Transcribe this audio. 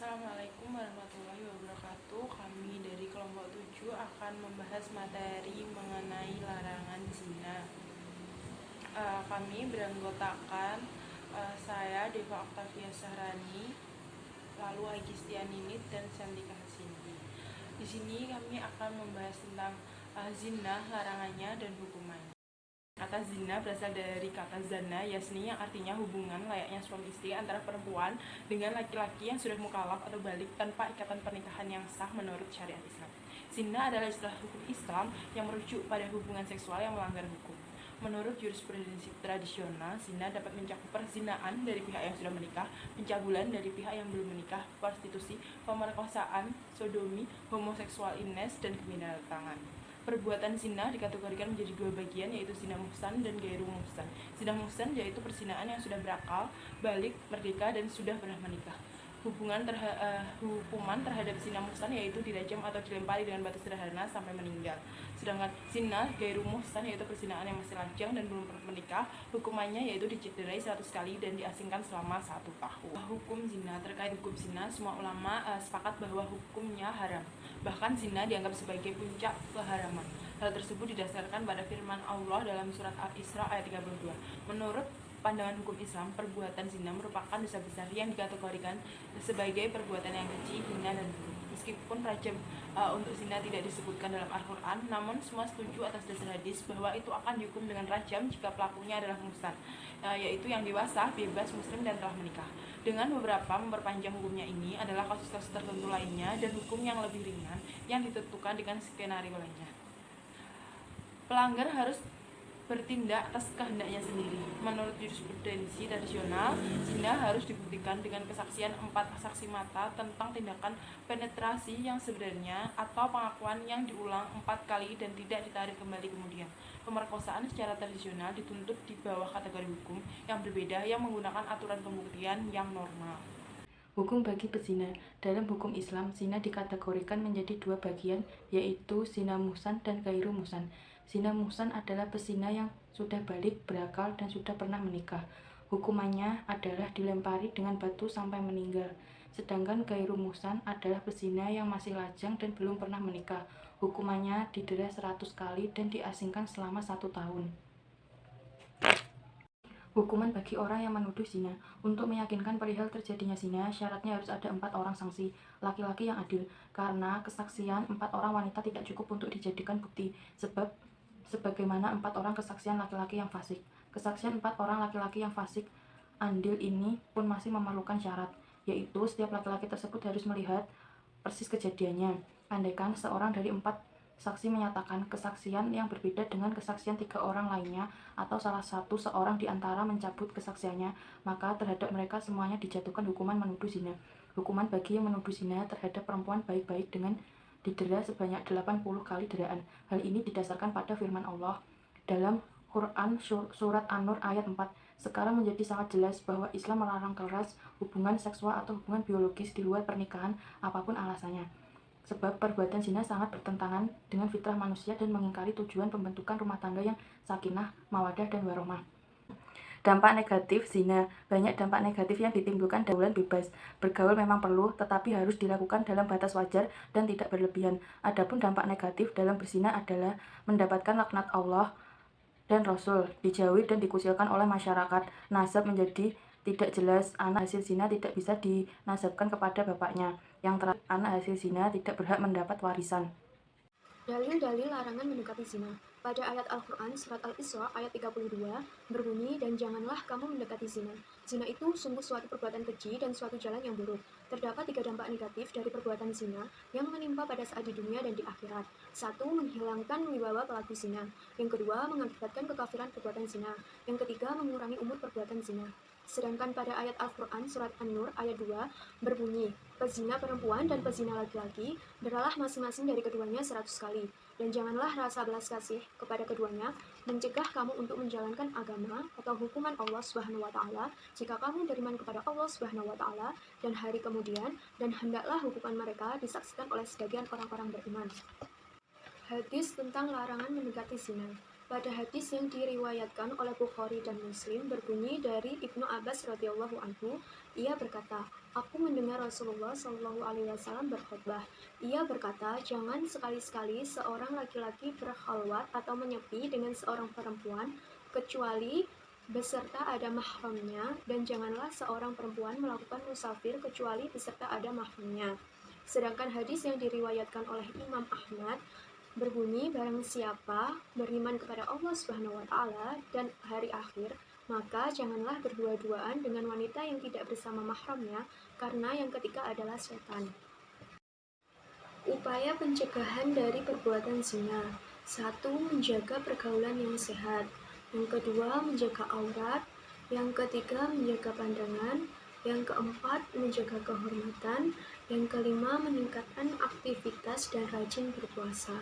Assalamualaikum warahmatullahi wabarakatuh. Kami dari kelompok 7 akan membahas materi mengenai larangan zina. Kami beranggotakan saya Deva Oktavia Sahrani, lalu Aiki Stianinit dan Santika Hasindi. Di sini kami akan membahas tentang zina, larangannya dan hukumannya. Kata zina berasal dari kata zana yasni yang artinya hubungan layaknya suami istri antara perempuan dengan laki-laki yang sudah mukallaf atau balik tanpa ikatan pernikahan yang sah menurut syariat Islam. Zina adalah istilah hukum Islam yang merujuk pada hubungan seksual yang melanggar hukum. Menurut jurisprudensi tradisional, zina dapat mencakup perzinaan dari pihak yang sudah menikah, pencabulan dari pihak yang belum menikah, prostitusi, pemerkosaan, sodomi, homoseksual ines, dan kebinatangan. Perbuatan zina dikategorikan menjadi dua bagian, yaitu zina muhsan dan gairu muhsan. Zina muhsan yaitu perzinaan yang sudah berakal, balik, merdeka, dan sudah pernah menikah. Hukuman terhadap zina muhsan yaitu dirajam atau dilempari dengan batu sederhana sampai meninggal. Sedangkan zina gairu muhsan yaitu perzinaan yang masih lajang dan belum pernah menikah, hukumannya yaitu dicederai 100 kali dan diasingkan selama 1 tahun. Hukum zina. Terkait hukum zina, semua ulama sepakat bahwa hukumnya haram. Bahkan zina dianggap sebagai puncak keharaman. Hal tersebut didasarkan pada firman Allah dalam surat Al-Isra ayat 32. Menurut pandangan hukum Islam, perbuatan zina merupakan dosa besar yang dikategorikan sebagai perbuatan yang keji, hina, dan buruk. Meskipun rajam untuk zina tidak disebutkan dalam Al-Quran, namun semua setuju atas dasar hadis bahwa itu akan dihukum dengan rajam jika pelakunya adalah muhsan, yaitu yang dewasa, bebas, muslim, dan telah menikah. Dengan beberapa memperpanjang hukumnya ini adalah kasus-kasus tertentu lainnya dan hukum yang lebih ringan yang ditentukan dengan skenario lainnya. Pelanggar harus bertindak atas kehendaknya sendiri. Menurut jurisprudensi tradisional, zina harus dibuktikan dengan kesaksian 4 saksi mata tentang tindakan penetrasi yang sebenarnya atau pengakuan yang diulang 4 kali dan tidak ditarik kembali kemudian. Pemerkosaan secara tradisional dituntut di bawah kategori hukum yang berbeda yang menggunakan aturan pembuktian yang normal. Hukum bagi pezina. Dalam hukum Islam, zina dikategorikan menjadi 2 bagian, yaitu zina muhsan dan gairu muhsan. Zina muhsan adalah pezina yang sudah balik, berakal, dan sudah pernah menikah. Hukumannya adalah dilempari dengan batu sampai meninggal. Sedangkan gairu muhsan adalah pezina yang masih lajang dan belum pernah menikah. Hukumannya didera 100 kali dan diasingkan selama 1 tahun. Hukuman bagi orang yang menuduh zina. Untuk meyakinkan perihal terjadinya zina, syaratnya harus ada 4 orang saksi, laki-laki yang adil, karena kesaksian 4 orang wanita tidak cukup untuk dijadikan bukti, sebagaimana 4 orang kesaksian laki-laki yang fasik. Kesaksian 4 orang laki-laki yang fasik andil ini pun masih memerlukan syarat, yaitu setiap laki-laki tersebut harus melihat persis kejadiannya. Andaikan seorang dari 4 saksi menyatakan kesaksian yang berbeda dengan kesaksian 3 orang lainnya, atau salah satu seorang di antara mencabut kesaksiannya, maka terhadap mereka semuanya dijatuhkan hukuman menuduh zina. Hukuman bagi yang menuduh zina terhadap perempuan baik-baik dengan didera sebanyak 80 kali deraan. Hal ini didasarkan pada firman Allah dalam Quran surat An-Nur ayat 4. Sekarang menjadi sangat jelas bahwa Islam melarang keras hubungan seksual atau hubungan biologis di luar pernikahan apapun alasannya. Sebab perbuatan zina sangat bertentangan dengan fitrah manusia dan mengingkari tujuan pembentukan rumah tangga yang sakinah, mawadah, dan warohmah. Dampak negatif zina. Banyak dampak negatif yang ditimbulkan dari bebas. Bergaul memang perlu, tetapi harus dilakukan dalam batas wajar dan tidak berlebihan. Adapun dampak negatif dalam berzina adalah mendapatkan laknat Allah dan Rasul, dijauhi dan dikucilkan oleh masyarakat, nasab menjadi tidak jelas, anak hasil zina tidak bisa dinasabkan kepada bapaknya. Yang terakhir, anak hasil zina tidak berhak mendapat warisan. Dalil-dalil larangan mendekati zina. Pada ayat Al-Quran surat Al-Isra ayat 32 berbunyi, dan janganlah kamu mendekati zina. Zina itu sungguh suatu perbuatan keji dan suatu jalan yang buruk. Terdapat 3 dampak negatif dari perbuatan zina yang menimpa pada saat di dunia dan di akhirat. 1. Menghilangkan wibawa pelaku zina. Yang kedua, mengakibatkan kekafiran perbuatan zina. Yang ketiga, mengurangi umur perbuatan zina. Sedangkan pada ayat Al-Quran surat An-Nur ayat 2 berbunyi, pezina perempuan dan pezina laki-laki deralah masing-masing dari keduanya 100 kali. Dan janganlah rasa belas kasih kepada keduanya mencegah kamu untuk menjalankan agama atau hukuman Allah Subhanahu wa taala jika kamu beriman kepada Allah Subhanahu wa taala dan hari kemudian, dan hendaklah hukuman mereka disaksikan oleh sebagian orang-orang beriman. Hadis tentang larangan mendekati zina. Pada hadis yang diriwayatkan oleh Bukhari dan Muslim berbunyi dari Ibnu Abbas radhiyallahu anhu, ia berkata, Aku mendengar Rasulullah Shallallahu Alaihi Wasallam berkhutbah. Ia berkata, jangan sekali-sekali seorang laki-laki berkhalwat atau menyepi dengan seorang perempuan, kecuali beserta ada mahramnya, dan janganlah seorang perempuan melakukan musafir kecuali beserta ada mahramnya. Sedangkan hadis yang diriwayatkan oleh Imam Ahmad berbunyi, barang siapa beriman kepada Allah Subhanahu wa taala dan hari akhir, maka janganlah berdua-duaan dengan wanita yang tidak bersama mahramnya, karena yang ketiga adalah setan. Upaya pencegahan dari perbuatan zina. 1. Menjaga pergaulan yang sehat. Yang kedua, menjaga aurat. Yang ketiga, menjaga pandangan. Yang keempat, menjaga kehormatan. Yang kelima, meningkatkan aktivitas dan rajin berpuasa.